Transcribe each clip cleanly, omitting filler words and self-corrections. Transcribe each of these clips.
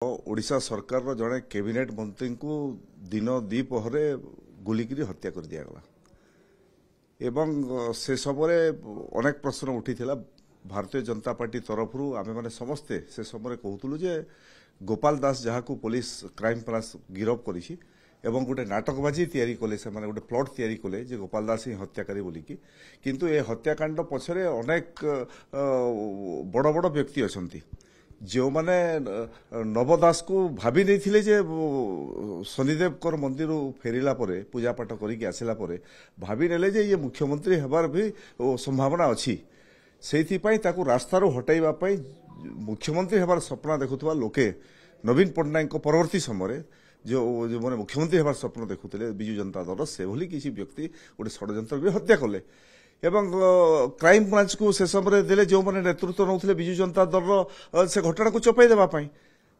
ओडिशा सरकार जड़े कैबिनेट मंत्री को दिन द्विपहरे गुलिकी हत्या कर दिगला एवं से समय अनेक प्रश्न उठी भारतीय जनता पार्टी तरफ आम मैंने समस्ते से समय कहूलु जे गोपाल दास जहाँ को पुलिस क्राइम ब्रांच गिरफ करी एवं गोटे नाटकबाजी तैयारी कले से माने गोटे प्लॉट तैयारी कले जे गोपाल दास ही हत्याकारी बोलिकी किंतु ए हत्याकांड पछरे अनेक बड़ बड़ व्यक्ति अछंती जो माने नवदास को भाभी नहीं थिले जे शनिदेव कर मंदिर फेरिला परे पूजा पाठ करिक आसिला परे भाभी नेले जे ये मुख्यमंत्री हेबार भी संभावना अछि सेथि पई ताकू रास्तारू हटाइबा पई मुख्यमंत्री हेबार सपना देखुथवा लोके नवीन पट्टनायक परवर्ती समय जो जो मैंने मुख्यमंत्री हेबार स्वप्न देखुले बिजु जनता दल से भली किसी व्यक्ति गोटे षड्यंत्र भी हत्या कले एवं क्राइम ब्रांच को से समय देले जो मैंने नेतृत्व नौथिले बिजु जनता दल से घटना को चपाई देबा पई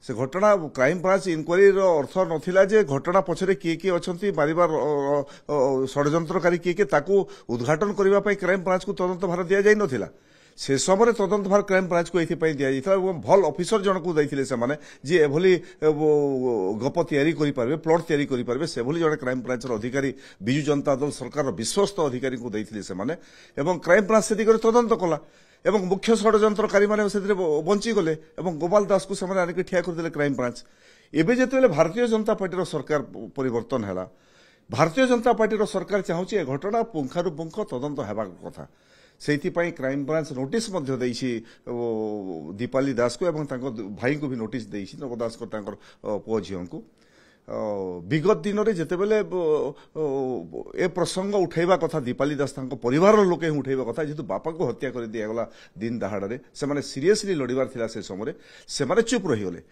से घटना क्राइम ब्रांच इनक्वारी अर्थ नथिला जे घटना पछरे किए किए अछंती मारिबार षड्यंत्रकारी किए ताकू उद्घाटन करबा पई क्राइम ब्रांच को तदंत भार दिया जाई नथिला से समय तदंत भार क्राइम ब्रांच को एथि दि जाता भल ऑफिसर जन को देते से जी एभली गप तैयारी करि पारबे प्लॉट तैयारी करि पारबे से भली जने क्राइम ब्रांच अधिकारी बिजु जनता दल सरकार विश्वस्त अधिकारी को देते से एवं क्राइम ब्रांच से दिगरे तदंत कला एवं मुख्य षड्यंत्रकारी माने बंची गले एवं गोपाल दास को से आनिक ठिया करदेले क्राइम ब्रांच एबे जेतेले भारतीय जनता पार्टी सरकार परिवर्तन हैला भारतीय जनता पार्टी सरकार चाहूची ए घटना पुंखानुपुंख तदंत हेबा कथा सेइथिपाई क्राइम ब्रांच नोटिस मध्य देइछि दीपाली दास को एवं तांको भाई को भी नोटिस देइछि नवदास को तांकर पुओ झियो को विगत दिन में जितेबले ए प्रसंग उठेबा कथा दीपाली दास तांको परिवार लोके उठेबा कथा जेतु बापा को हत्या कर दियागला दिन दहाड़े से सीरियसली लड़ीबार थिला से समय से चुप रही गले।